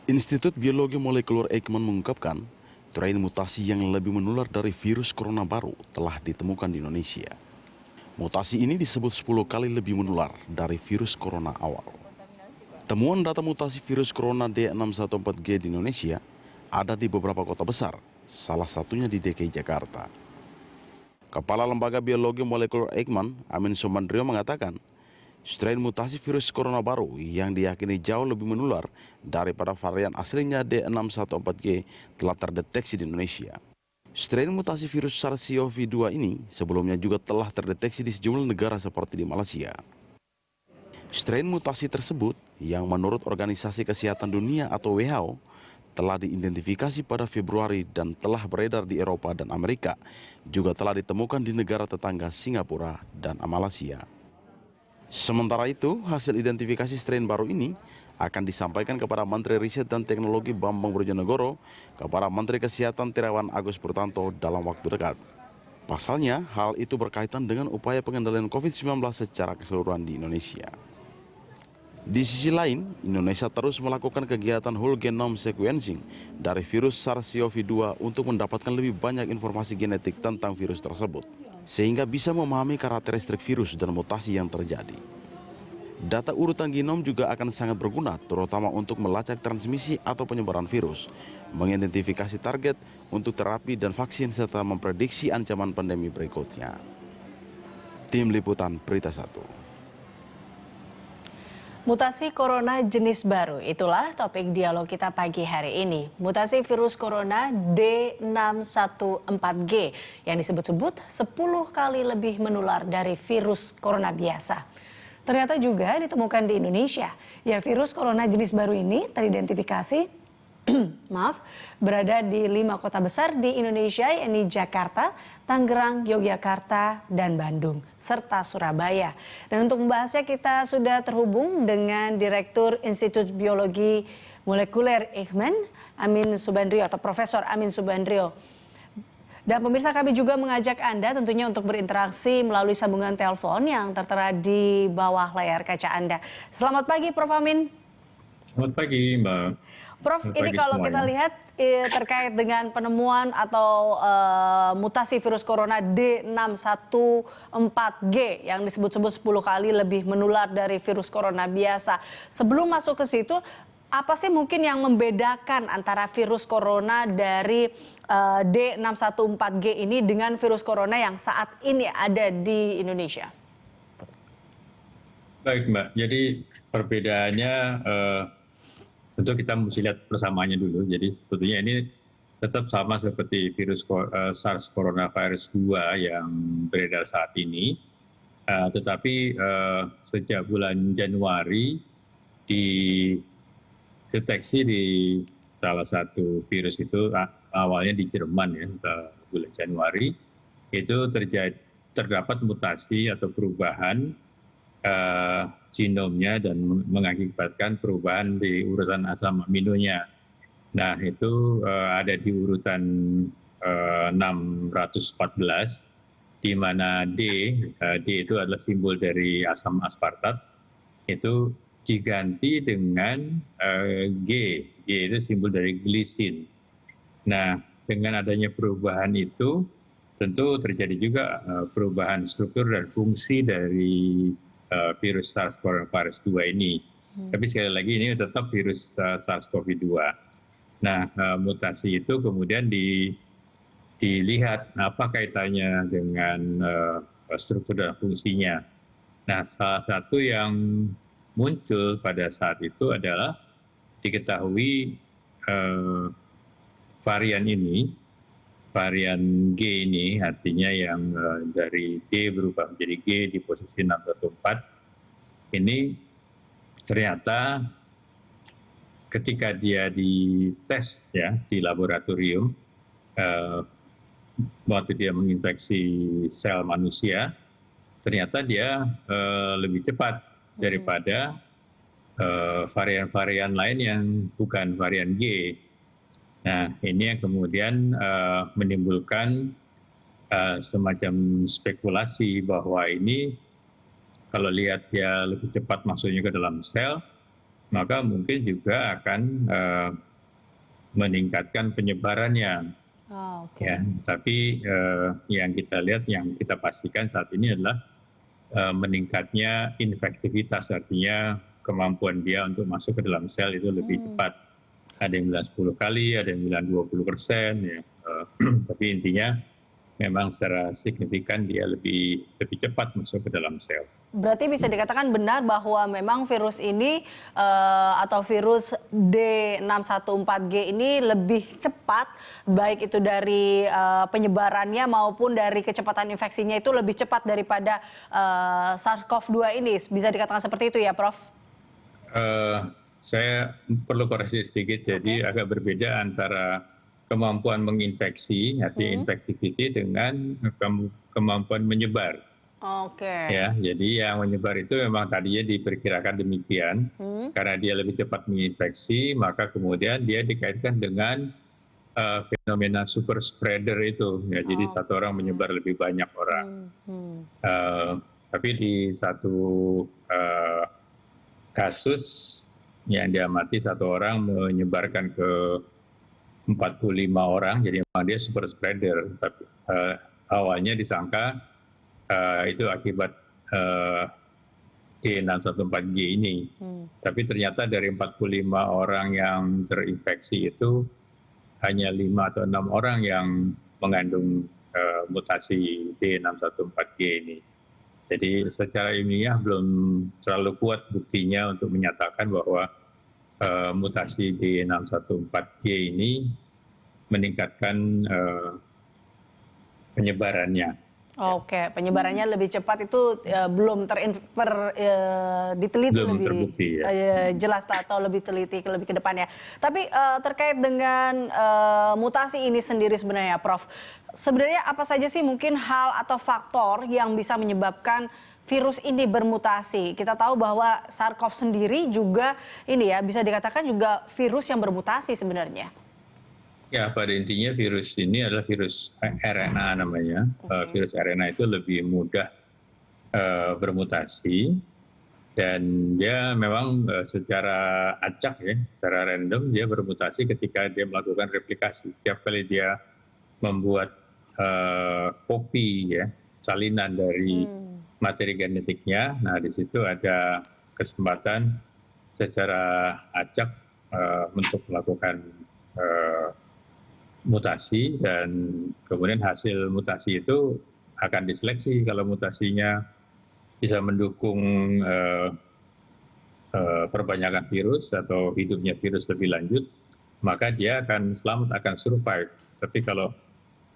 Institut Biologi Molekuler Eijkman mengungkapkan, strain mutasi yang lebih menular dari virus corona baru telah ditemukan di Indonesia. Mutasi ini disebut 10 kali lebih menular dari virus corona awal. Temuan data mutasi virus corona D614G di Indonesia ada di beberapa kota besar, salah satunya di DKI Jakarta. Kepala Lembaga Biologi Molekuler Eijkman, Amin Subandrio mengatakan, strain mutasi virus corona baru yang diyakini jauh lebih menular daripada varian aslinya D614G telah terdeteksi di Indonesia. Strain mutasi virus SARS-CoV-2 ini sebelumnya juga telah terdeteksi di sejumlah negara seperti di Malaysia. Strain mutasi tersebut yang menurut Organisasi Kesehatan Dunia atau WHO telah diidentifikasi pada Februari dan telah beredar di Eropa dan Amerika, juga telah ditemukan di negara tetangga Singapura dan Malaysia. Sementara itu, hasil identifikasi strain baru ini akan disampaikan kepada Menteri Riset dan Teknologi Bambang Brojonegoro, kepada Menteri Kesehatan Terawan Agus Purtanto dalam waktu dekat. Pasalnya, hal itu berkaitan dengan upaya pengendalian COVID-19 secara keseluruhan di Indonesia. Di sisi lain, Indonesia terus melakukan kegiatan whole genome sequencing dari virus SARS-CoV-2 untuk mendapatkan lebih banyak informasi genetik tentang virus tersebut, sehingga bisa memahami karakteristik virus dan mutasi yang terjadi. Data urutan genom juga akan sangat berguna, terutama untuk melacak transmisi atau penyebaran virus, mengidentifikasi target untuk terapi dan vaksin, serta memprediksi ancaman pandemi berikutnya. Tim Liputan Berita 1. Mutasi corona jenis baru, itulah topik dialog kita pagi hari ini. Mutasi virus corona D614G yang disebut-sebut 10 kali lebih menular dari virus corona biasa. Ternyata juga ditemukan di Indonesia. Ya, virus corona jenis baru ini teridentifikasi berada di 5 kota besar di Indonesia, yakni Jakarta, Tangerang, Yogyakarta, dan Bandung, serta Surabaya. Dan untuk membahasnya kita sudah terhubung dengan Direktur Institut Biologi Molekuler Eijkman, Amin Subandrio atau Profesor Amin Subandrio. Dan pemirsa, kami juga mengajak Anda tentunya untuk berinteraksi melalui sambungan telepon yang tertera di bawah layar kaca Anda. Selamat pagi Prof. Amin. Selamat pagi Mbak. Prof, ini kalau kita lihat terkait dengan penemuan atau mutasi virus corona D614G yang disebut-sebut 10 kali lebih menular dari virus corona biasa. Sebelum masuk ke situ, apa sih mungkin yang membedakan antara virus corona dari D614G ini dengan virus corona yang saat ini ada di Indonesia? Baik Mbak, jadi perbedaannya tentu kita mesti lihat persamaannya dulu. Jadi sebetulnya ini tetap sama seperti virus SARS coronavirus 2 yang beredar saat ini. Tetapi sejak bulan Januari dideteksi di salah satu virus itu, awalnya di Jerman ya, bulan Januari, itu terdapat mutasi atau perubahan genomnya dan mengakibatkan perubahan di urutan asam aminonya. Nah, itu ada di urutan 614, di mana D itu adalah simbol dari asam aspartat, itu diganti dengan G itu simbol dari glisin. Nah, dengan adanya perubahan itu, tentu terjadi juga perubahan struktur dan fungsi dari virus SARS-CoV-2 ini. Tapi sekali lagi ini tetap virus SARS-CoV-2. Nah, mutasi itu kemudian dilihat apa kaitannya dengan struktur dan fungsinya. Nah, salah satu yang muncul pada saat itu adalah diketahui varian ini, varian G ini, artinya yang dari D berubah menjadi G di posisi 614, ini ternyata ketika dia dites ya di laboratorium, waktu dia menginfeksi sel manusia, ternyata dia lebih cepat daripada varian-varian lain yang bukan varian G. Nah, ini yang kemudian menimbulkan semacam spekulasi bahwa ini kalau lihat dia lebih cepat masuknya ke dalam sel, maka mungkin juga akan meningkatkan penyebarannya. Oh, oke. Ya, tapi yang kita lihat, yang kita pastikan saat ini adalah meningkatnya infektivitas, artinya kemampuan dia untuk masuk ke dalam sel itu lebih cepat. Ada yang bilang 10 kali, ada yang bilang 20%, ya. Tapi intinya memang secara signifikan dia lebih cepat masuk ke dalam sel. Berarti bisa dikatakan benar bahwa memang virus ini atau virus D614G ini lebih cepat, baik itu dari penyebarannya maupun dari kecepatan infeksinya itu lebih cepat daripada SARS-CoV-2 ini. Bisa dikatakan seperti itu ya, Prof? Saya perlu koreksi sedikit, jadi agak berbeda antara kemampuan menginfeksi, artinya infectivity, dengan kemampuan menyebar. Oke. Ya, jadi yang menyebar itu memang tadinya diperkirakan demikian, karena dia lebih cepat menginfeksi, maka kemudian dia dikaitkan dengan fenomena super spreader itu. Ya, jadi satu orang menyebar lebih banyak orang. Tapi di satu kasus yang diamati, satu orang menyebarkan ke 45 orang, jadi memang dia super spreader. Tapi awalnya disangka itu akibat D614G ini. Tapi ternyata dari 45 orang yang terinfeksi itu hanya 5 atau 6 orang yang mengandung mutasi D614G ini. Jadi secara ilmiah belum terlalu kuat buktinya untuk menyatakan bahwa mutasi D614G ini meningkatkan penyebarannya. Oke, penyebarannya lebih cepat itu belum diteliti Belum lebih terbukti, jelas atau lebih teliti lebih ke depannya. Tapi terkait dengan mutasi ini sendiri sebenarnya, Prof. Sebenarnya apa saja sih mungkin hal atau faktor yang bisa menyebabkan virus ini bermutasi? Kita tahu bahwa SARS-CoV sendiri juga ini ya bisa dikatakan juga virus yang bermutasi sebenarnya. Ya, pada intinya virus ini adalah virus RNA namanya. Virus RNA itu lebih mudah bermutasi, dan dia memang secara acak ya, secara random dia bermutasi ketika dia melakukan replikasi. Setiap kali dia membuat kopi ya, salinan dari materi genetiknya, nah di situ ada kesempatan secara acak untuk melakukan mutasi, dan kemudian hasil mutasi itu akan diseleksi. Kalau mutasinya bisa mendukung perbanyakan virus atau hidupnya virus lebih lanjut, maka dia akan selamat, akan survive. Tapi kalau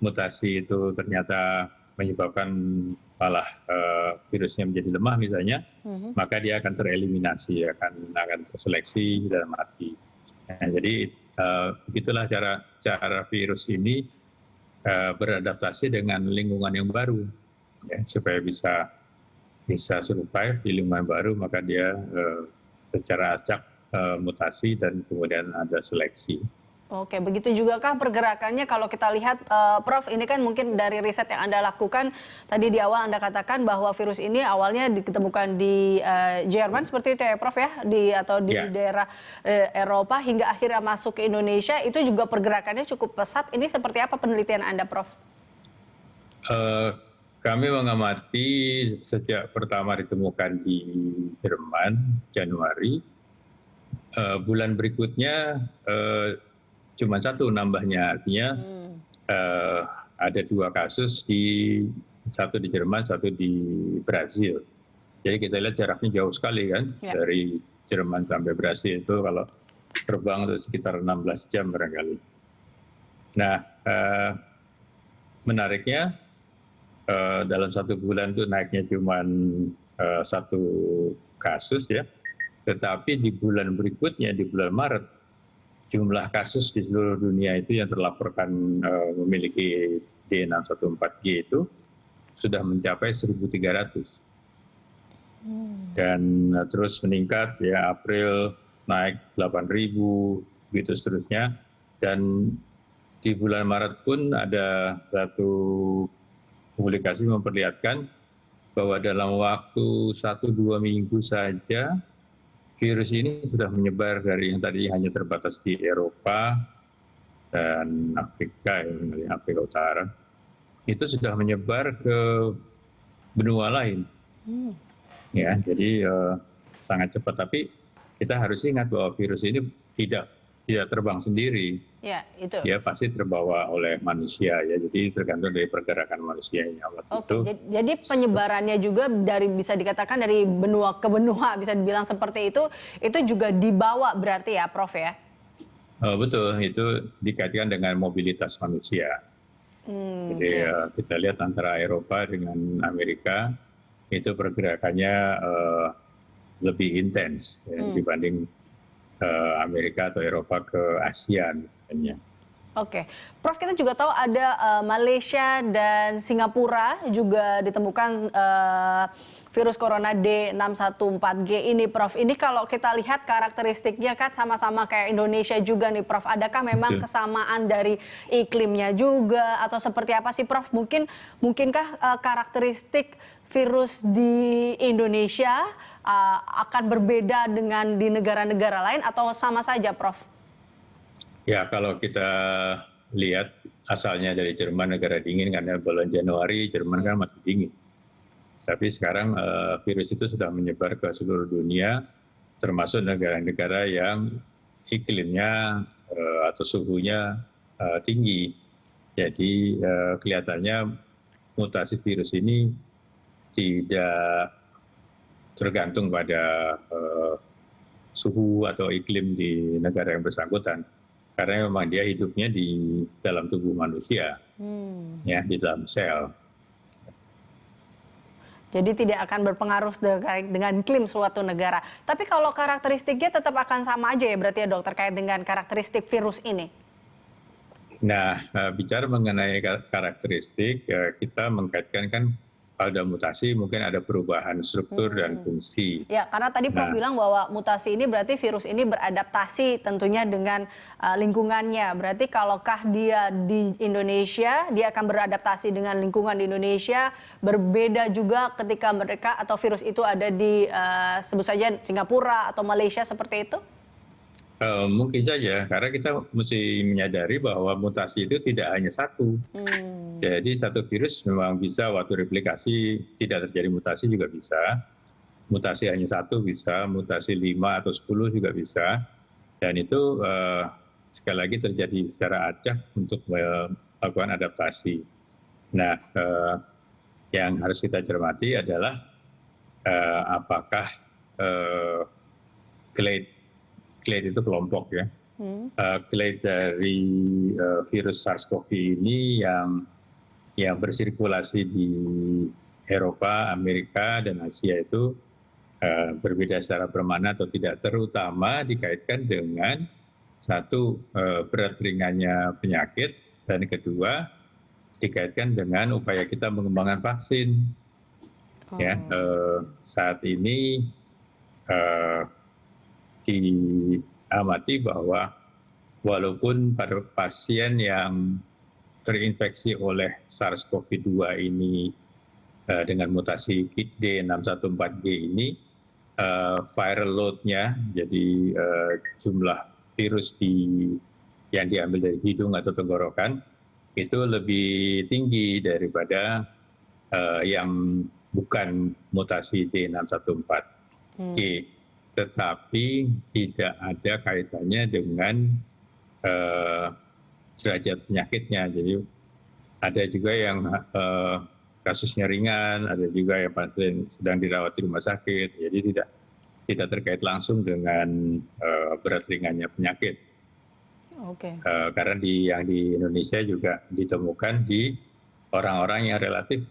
mutasi itu ternyata menyebabkan malah virusnya menjadi lemah misalnya, maka dia akan tereliminasi, akan terseleksi dan mati. Nah, jadi begitulah cara virus ini beradaptasi dengan lingkungan yang baru, ya, supaya bisa survive di lingkungan baru, maka dia secara acak mutasi dan kemudian ada seleksi. Oke, begitu juga kah pergerakannya kalau kita lihat, Prof, ini kan mungkin dari riset yang Anda lakukan, tadi di awal Anda katakan bahwa virus ini awalnya ditemukan di Jerman seperti itu ya, Prof ya, atau di daerah Eropa hingga akhirnya masuk ke Indonesia, itu juga pergerakannya cukup pesat. Ini seperti apa penelitian Anda, Prof? Kami mengamati sejak pertama ditemukan di Jerman, Januari, bulan berikutnya cuma satu nambahnya, artinya ada 2 kasus, satu di Jerman, satu di Brazil. Jadi kita lihat jaraknya jauh sekali kan, dari Jerman sampai Brazil itu kalau terbang itu sekitar 16 jam barangkali. Nah, menariknya dalam 1 bulan itu naiknya cuma 1 kasus ya, tetapi di bulan berikutnya, di bulan Maret, jumlah kasus di seluruh dunia itu yang terlaporkan memiliki D614G itu sudah mencapai 1.300. Dan terus meningkat ya, April naik 8.000, begitu seterusnya. Dan di bulan Maret pun ada satu publikasi memperlihatkan bahwa dalam waktu 1-2 minggu saja virus ini sudah menyebar dari yang tadi hanya terbatas di Eropa dan Afrika, Afrika Utara, itu sudah menyebar ke benua lain. Ya, jadi sangat cepat. Tapi kita harus ingat bahwa virus ini tidak terbang sendiri. Ya, itu. Dia pasti terbawa oleh manusia ya. Jadi tergantung dari pergerakan manusianya. Oke, jadi penyebarannya juga bisa dikatakan dari benua ke benua, bisa dibilang seperti itu juga dibawa berarti ya, Prof ya? Betul, itu dikaitkan dengan mobilitas manusia. Jadi kita lihat antara Eropa dengan Amerika itu pergerakannya lebih intens dibanding Amerika atau Eropa ke Asia misalnya. Oke, Prof, kita juga tahu ada Malaysia dan Singapura juga ditemukan virus corona D614G ini, Prof. Ini kalau kita lihat karakteristiknya kan sama-sama kayak Indonesia juga nih, Prof. Adakah memang kesamaan dari iklimnya juga atau seperti apa sih, Prof? Mungkinkah karakteristik virus di Indonesia akan berbeda dengan di negara-negara lain atau sama saja, Prof? Ya, kalau kita lihat asalnya dari Jerman, negara dingin, karena bulan Januari Jerman kan masih dingin. Tapi sekarang virus itu sudah menyebar ke seluruh dunia, termasuk negara-negara yang iklimnya atau suhunya tinggi. Jadi kelihatannya mutasi virus ini tidak tergantung pada suhu atau iklim di negara yang bersangkutan. Karena memang dia hidupnya di dalam tubuh manusia, ya, di dalam sel. Jadi tidak akan berpengaruh dengan iklim suatu negara. Tapi kalau karakteristiknya tetap akan sama aja ya berarti ya, Dok, terkait dengan karakteristik virus ini? Nah, bicara mengenai karakteristik, kita mengkaitkan kan pada mutasi mungkin ada perubahan struktur dan fungsi. Ya, karena tadi Prof bilang bahwa mutasi ini berarti virus ini beradaptasi tentunya dengan lingkungannya. Berarti kalaukah dia di Indonesia, dia akan beradaptasi dengan lingkungan di Indonesia, berbeda juga ketika mereka atau virus itu ada di sebut saja Singapura atau Malaysia seperti itu? Mungkin saja, karena kita mesti menyadari bahwa mutasi itu tidak hanya satu. Jadi satu virus memang bisa waktu replikasi tidak terjadi mutasi juga bisa. Mutasi hanya satu bisa, mutasi 5 atau 10 juga bisa. Dan itu sekali lagi terjadi secara acak untuk melakukan adaptasi. Nah, yang harus kita cermati adalah apakah clade itu kelompok ya. Clade dari virus SARS-CoV ini yang bersirkulasi di Eropa, Amerika, dan Asia itu berbeda secara permanen atau tidak, terutama dikaitkan dengan satu berat ringannya penyakit, dan kedua dikaitkan dengan upaya kita mengembangkan vaksin. Ya, saat ini diamati bahwa walaupun pada pasien yang terinfeksi oleh SARS-CoV-2 ini dengan mutasi D614G ini, viral load-nya, jadi jumlah virus yang diambil dari hidung atau tenggorokan, itu lebih tinggi daripada yang bukan mutasi D614G. Tetapi tidak ada kaitannya dengan derajat penyakitnya. Jadi ada juga yang kasusnya ringan, ada juga yang pasien sedang dirawat di rumah sakit. Jadi tidak terkait langsung dengan berat ringannya penyakit. Karena yang di Indonesia juga ditemukan di orang-orang yang relatif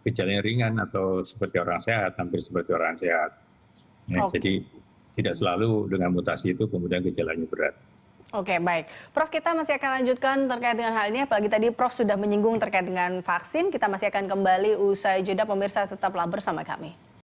gejalanya ringan atau seperti orang sehat, hampir seperti orang sehat. Ya, jadi tidak selalu dengan mutasi itu kemudian gejalanya berat. Oke, baik. Prof, kita masih akan lanjutkan terkait dengan hal ini. Apalagi tadi Prof sudah menyinggung terkait dengan vaksin. Kita masih akan kembali usai jeda. Pemirsa tetaplah bersama kami.